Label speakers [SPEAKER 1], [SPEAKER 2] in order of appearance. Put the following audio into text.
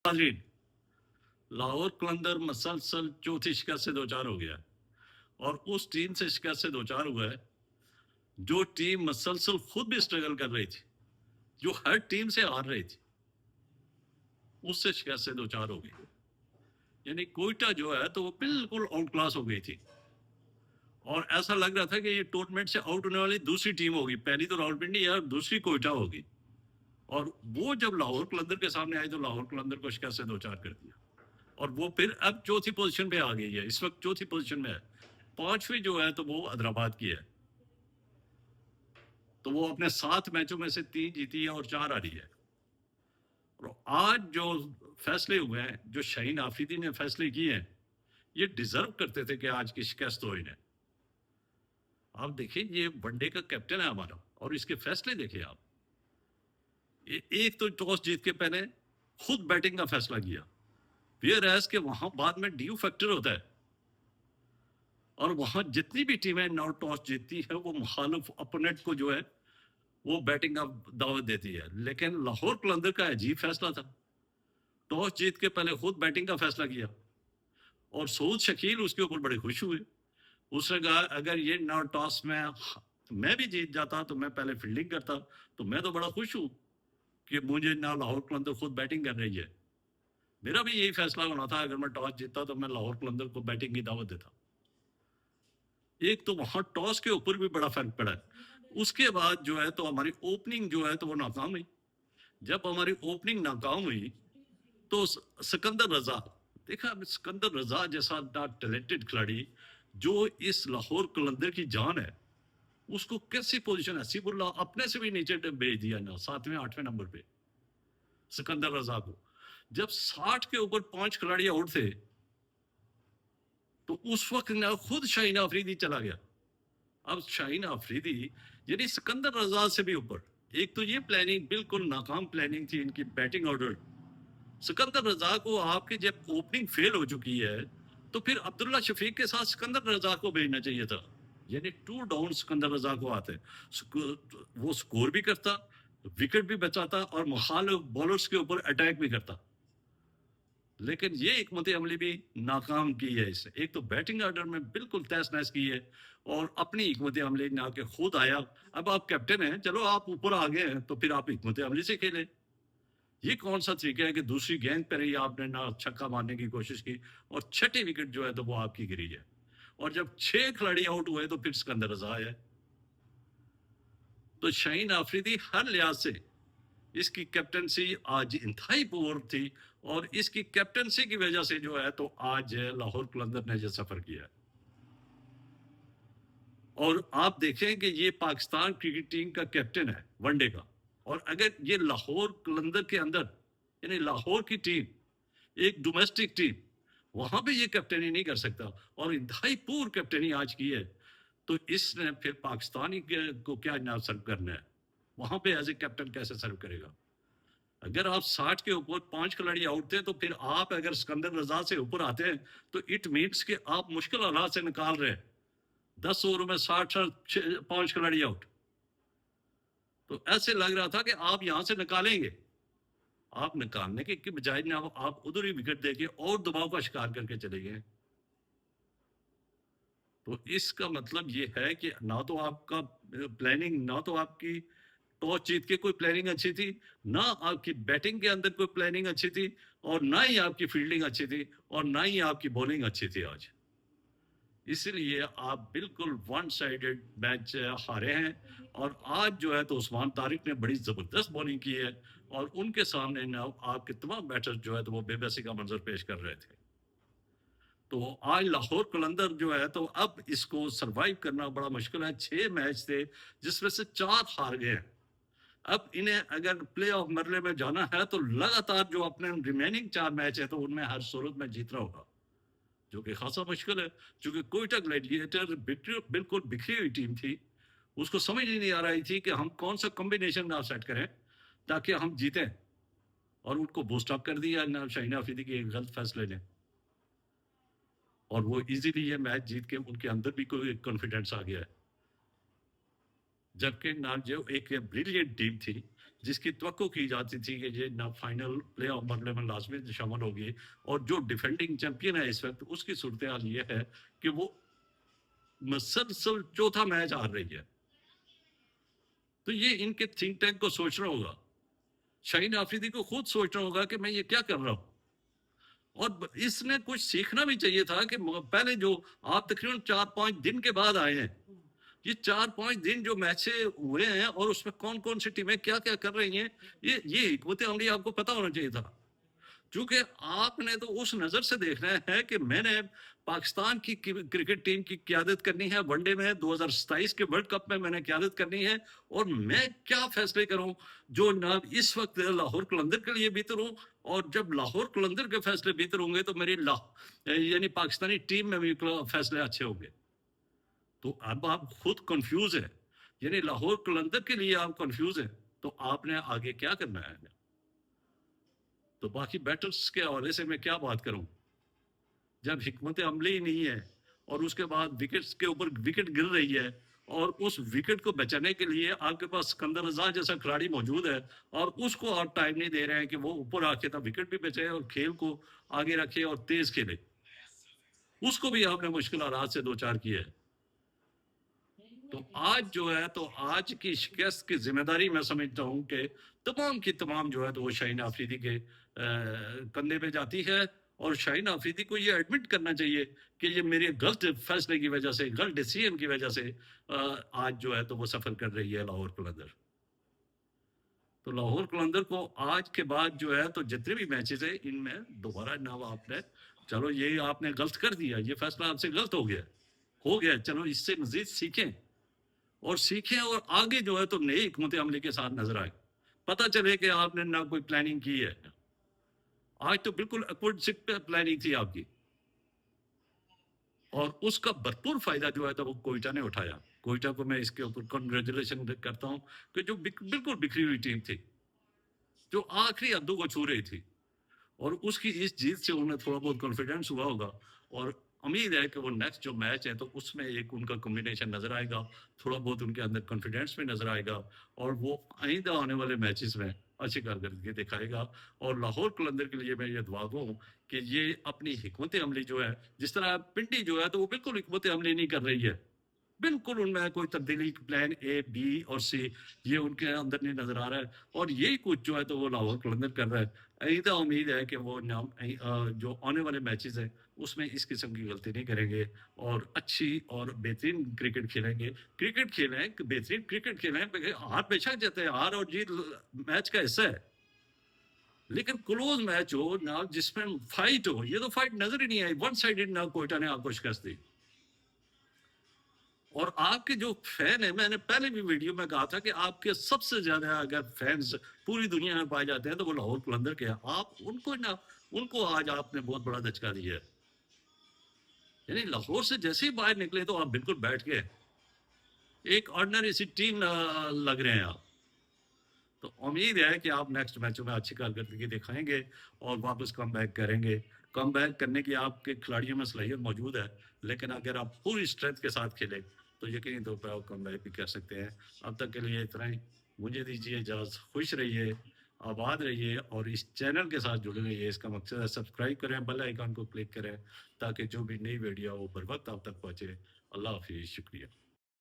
[SPEAKER 1] नाज़रीन, लाहौर कलंदर मसलसल चौथी शिकस्त से दो चार हो गया और उस टीम से शिकस्त से दो चार हुआ है जो टीम मसलसल खुद भी स्ट्रगल कर रही थी, जो हर टीम से हार रही थी, उससे शिकस्त से दो चार हो गई। यानी कोयटा जो है तो वो बिल्कुल आउट क्लास हो गई थी और ऐसा लग रहा था कि ये टूर्नामेंट से आउट होने वाली दूसरी टीम होगी। पहली तो रावलपिंडी या दूसरी कोयटा होगी, और वो जब लाहौर कलंदर के सामने आई तो लाहौर कलंदर को शिकस्त से दो चार कर दिया और वो फिर अब चौथी पोजीशन पे आ गई है। इस वक्त चौथी पोजीशन में है। पांचवी जो है तो वो हैदराबाद की है, तो वो अपने 7 मैचों में से 3 जीती है और 4 हारी है। और आज जो फैसले हुए हैं, जो शाहीन आफरीदी ने फैसले किए हैं, ये डिजर्व करते थे कि आज की शिकस्त हो इन्हें। आप देखिए, ये वनडे का कैप्टन है हमारा और इसके फैसले देखिए आप। एक तो टॉस जीत के पहले खुद बैटिंग का फैसला किया, वेयर एज के वहां बाद में ड्यू फैक्टर होता है और वहां जितनी भी टीमें नौ टॉस जीतती है वो मुखालिफ अपोनेंट को जो है वो बैटिंग का दावत देती है। लेकिन लाहौर कलंदर का अजीब फैसला था, टॉस जीत के पहले खुद बैटिंग का फैसला किया और सऊद शकील उसके ऊपर बड़े खुश हुए। उसने कहा अगर ये नौ टॉस में मैं भी जीत जाता तो मैं पहले फील्डिंग करता, तो मैं तो बड़ा खुश हूं कि मुझे ना लाहौर कलंदर खुद बैटिंग कर रही है। मेरा भी यही फैसला होना था, अगर मैं टॉस जीतता तो मैं लाहौर कलंदर को बैटिंग की दावत देता। एक तो वहां टॉस के ऊपर भी बड़ा फर्क पड़ा है। उसके बाद जो है तो हमारी ओपनिंग जो है तो वो नाकाम हुई। जब हमारी ओपनिंग नाकाम हुई तो सिकंदर रजा, देखा सिकंदर रजा जैसा टैलेंटेड खिलाड़ी जो इस लाहौर कलंदर की जान है, उसको कैसी पोजीशन है, सिबुल्ला अपने से भी नीचे भेज दिया ना 7वें 8वें नंबर पे सिकंदर रजा को। जब 60 के ऊपर 5 खिलाड़ी आउट थे तो उस वक्त ना खुद शाहीन आफरीदी चला गया। अब शाहीन आफरीदी यानी सिकंदर रजा से भी ऊपर। एक तो ये प्लानिंग बिल्कुल नाकाम प्लानिंग थी इनकी, बैटिंग ऑर्डर। सिकंदर रजा को आपकी जब ओपनिंग फेल हो चुकी है तो फिर अब्दुल्ला शफीक के साथ सिकंदर रजा को भेजना चाहिए था। यानी 2 डाउन सिकंदर रजा को आते, वो स्कोर भी करता, विकेट भी बचाता और मुखालिफ बॉलर्स के ऊपर अटैक भी करता। लेकिन ये हिकमत अमली भी नाकाम की है इसने। एक तो बैटिंग ऑर्डर में बिल्कुल तहस नहस की है और अपनी हिकमत अमली ना के खुद आया। अब आप कैप्टन हैं, चलो आप ऊपर आ गए हैं तो फिर आप हिकमत अमली से खेलें। ये कौन सा तरीका है कि दूसरी गेंद पर ही आपने ना छक्का मारने की कोशिश की और छठी विकेट जो है तो वो आपकी गिरी है। और जब 6 खिलाड़ी आउट हुए तो फिर सिकंदर रजा है। तो शाहीन आफरीदी हर लिहाज से इसकी कैप्टनसी आज इंतहाई पुअर थी और इसकी कैप्टनसी की वजह से जो है तो आज लाहौर कलंदर ने जो सफर किया। और आप देखें कि ये पाकिस्तान क्रिकेट टीम का कैप्टन है वनडे का, और अगर ये लाहौर कलंदर के अंदर यानी लाहौर की टीम एक डोमेस्टिक टीम, वहां पे ये कैप्टनी नहीं कर सकता और इंतहाई पूर कैप्टनी आज की है, तो इसने फिर पाकिस्तानी को क्या ना सर्व करना है, वहां पे एज ए कैप्टन कैसे सर्व करेगा। अगर आप 60 के ऊपर 5 खिलाड़ी आउट थे तो फिर आप अगर सिकंदर रजा से ऊपर आते हैं तो इट मीन्स कि आप मुश्किल हालात से निकाल रहे हैं। 10 ओवरों में 60 5 खिलाड़ी आउट, तो ऐसे लग रहा था कि आप यहां से निकालेंगे। आप निकालने के बजाय ना आप उधर ही विकेट देके और दबाव का शिकार करके चले गए। तो इसका मतलब ये है कि ना तो आपका प्लानिंग, ना तो आपकी टॉस जीत के कोई प्लानिंग अच्छी थी, ना आपकी बैटिंग के अंदर कोई प्लानिंग अच्छी थी, और ना ही आपकी फील्डिंग अच्छी थी, और ना ही आपकी बॉलिंग अच्छी थी आज। इसलिए आप बिल्कुल वन साइडेड मैच हारे हैं। और आज जो है तो उस्मान तारिक ने बड़ी जबरदस्त बॉलिंग की है और उनके सामने ना आपके तमाम बैटर्स जो है तो वो बेबसी का मंजर पेश कर रहे थे। तो आज लाहौर कलंदर जो है तो अब इसको सरवाइव करना बड़ा मुश्किल है। 6 मैच थे जिसमें से 4 हार गए हैं। अब इन्हें अगर प्ले ऑफ मरले में जाना है तो लगातार जो अपने रिमेनिंग 4 मैच है तो उनमें हर सूरत में जीतना होगा, जो कि खासा मुश्किल है। क्योंकि कोयटा ग्लैडिएटर बिल्कुल बिखरी हुई टीम थी, उसको समझ ही नहीं आ रही थी कि हम कौन सा कॉम्बिनेशन ना सेट करें ताकि हम जीतें, और उनको बूस्ट अप कर दिया ना शाहीन आफरीदी के गलत फैसले ने, और वो इजीली ये मैच जीत के उनके अंदर भी कोई कॉन्फिडेंस आ गया है। जबकि ना जो एक ब्रिलियंट टीम थी, جس کی توقع کی جاتی تھی کہ یہ نہ فائنل پلے آف مرحلے میں لازمی شامل ہوگی، اور جو ڈیفینڈنگ چیمپئن ہے اس وقت، اس کی صورتحال یہ ہے کہ وہ مسلسل چوتھا میچ ہار رہی ہے. تو یہ ان کے تھنک ٹینک کو سوچنا ہوگا، شاہین آفریدی کو خود سوچنا ہوگا کہ میں یہ کیا کر رہا ہوں. اور اس نے کچھ سیکھنا بھی چاہیے تھا کہ پہلے جو آپ تقریباً 4-5 دن کے بعد آئے ہیں، یہ 4-5 دن جو میچیں ہوئے ہیں اور اس میں کون کون سی ٹیمیں کیا کیا کر رہی ہیں، یہ حکمت عملی آپ کو پتا ہونا چاہیے تھا. چونکہ آپ نے تو اس نظر سے دیکھنا ہے کہ میں نے پاکستان کی کرکٹ ٹیم کی قیادت کرنی ہے، ون ڈے میں 2027 کے ورلڈ کپ میں نے قیادت کرنی ہے، اور میں کیا فیصلے کروں جو نہ اس وقت لاہور قلندر کے لیے بہتر ہوں، اور جب لاہور قلندر کے فیصلے بہتر ہوں گے تو میری یعنی پاکستانی ٹیم میں بھی فیصلے اچھے ہوں گے. تو اب آپ خود کنفیوز ہیں، یعنی لاہور قلندر کے لیے آپ کنفیوز ہیں، تو آپ نے آگے کیا کرنا ہے. تو باقی بیٹرز کے حوالے سے میں کیا بات کروں، جب حکمت عملی ہی نہیں ہے، اور اس کے بعد وکٹس کے اوپر وکٹ گر رہی ہے، اور اس وکٹ کو بچانے کے لیے آپ کے پاس سکندر رضا جیسا کھلاڑی موجود ہے، اور اس کو آپ ٹائم نہیں دے رہے ہیں کہ وہ اوپر آ کے تھا وکٹ بھی بچائے اور کھیل کو آگے رکھے اور تیز کھیلے. اس کو بھی آپ نے مشکل حالات سے دو چار کیا ہے. تو آج جو ہے تو آج کی شکست کی ذمہ داری میں سمجھتا ہوں کہ تمام کی تمام جو ہے تو وہ شاہین آفریدی کے کندھے پہ جاتی ہے، اور شاہین آفریدی کو یہ ایڈمٹ کرنا چاہیے کہ یہ میرے غلط فیصلے کی وجہ سے، غلط ڈیسیژن کی وجہ سے آج جو ہے تو وہ سفر کر رہی ہے لاہور قلندر. تو لاہور قلندر کو آج کے بعد جو ہے تو جتنے بھی میچز ہیں ان میں دوبارہ نہ آپ نے، چلو یہ آپ نے غلط کر دیا، یہ فیصلہ آپ سے غلط ہو گیا، چلو اس سے مزید سیکھیں، اور آگے جو ہے تو نئی حکمت عملی کے ساتھ نظر آئے. پتہ چلے کہ آپ نے نہ کوئی پلاننگ کی ہے. آج تو بالکل اکورڈ سک پلاننگ تھی آپ کی، اور اس کا بھرپور فائدہ جو ہے تو وہ کوئٹہ نے اٹھایا. کوئٹہ کو میں اس کے اوپر کنگریچولیشن کرتا ہوں کہ جو بالکل بکھری ہوئی ٹیم تھی، جو آخری حدوں کو چھو رہی تھی، اور اس کی اس جیت سے انہیں تھوڑا بہت کانفیڈنس ہوا ہوگا، اور امید ہے کہ وہ نیکسٹ جو میچ ہے تو اس میں ایک ان کا کمبینیشن نظر آئے گا، تھوڑا بہت ان کے اندر کانفیڈنس بھی نظر آئے گا، اور وہ آئندہ آنے والے میچز میں اچھی کارکردگی دکھائے گا. اور لاہور قلندر کے لیے میں یہ دعا ہوں کہ یہ اپنی حکمت عملی جو ہے، جس طرح پنڈی جو ہے تو وہ بالکل حکمت عملی نہیں کر رہی ہے، بالکل ان میں کوئی تبدیلی پلان اے بی اور سی یہ ان کے اندر نہیں نظر آ رہا ہے، اور یہی کچھ جو ہے تو وہ لاہور قلندر کر رہا ہے. عیدہ امید ہے کہ وہ جو آنے والے میچز ہیں اس میں اس قسم کی غلطی نہیں کریں گے، اور اچھی اور بہترین کرکٹ کھیلیں گے. کرکٹ کھیلیں، بہترین کرکٹ کھیلیں، ہار بے شک جاتے ہیں، ہار اور جیت میچ کا حصہ ہے، لیکن کلوز میچ ہو نہ، جس میں فائٹ ہو، یہ تو فائٹ نظر ہی نہیں آئی، ون سائیڈڈ نہ کوئٹہ نے آپ کو شکست دی. اور آپ کے جو فین ہیں، میں نے پہلے بھی ویڈیو میں کہا تھا کہ آپ کے سب سے زیادہ اگر فینز پوری دنیا میں پائے جاتے ہیں تو وہ لاہور قلندر کے ہیں. آپ ان کو آج آپ نے بہت بڑا دھچکا دیا ہے. یعنی لاہور سے جیسے ہی باہر نکلے تو آپ بالکل بیٹھ گئے، ایک آرڈنری سی ٹیم لگ رہے ہیں آپ. تو امید ہے کہ آپ نیکسٹ میچوں میں اچھی کارکردگی دکھائیں گے اور واپس کم بیک کریں گے. کم بیک کرنے کی آپ کے کھلاڑیوں میں صلاحیت موجود ہے، لیکن اگر آپ پوری اسٹرینتھ کے ساتھ کھیلیں تو یقینی طور پر آپ کم بیک بھی کر سکتے ہیں. اب تک کے لیے اتنا ہی، مجھے دیجیے اجازت. خوش رہیے، آباد رہیے، اور اس چینل کے ساتھ جڑے رہیے. اس کا مقصد ہے سبسکرائب کریں، بیل آئیکن کو کلک کریں تاکہ جو بھی نئی ویڈیو وہ بر وقت آپ تک پہنچے. اللہ حافظ، شکریہ.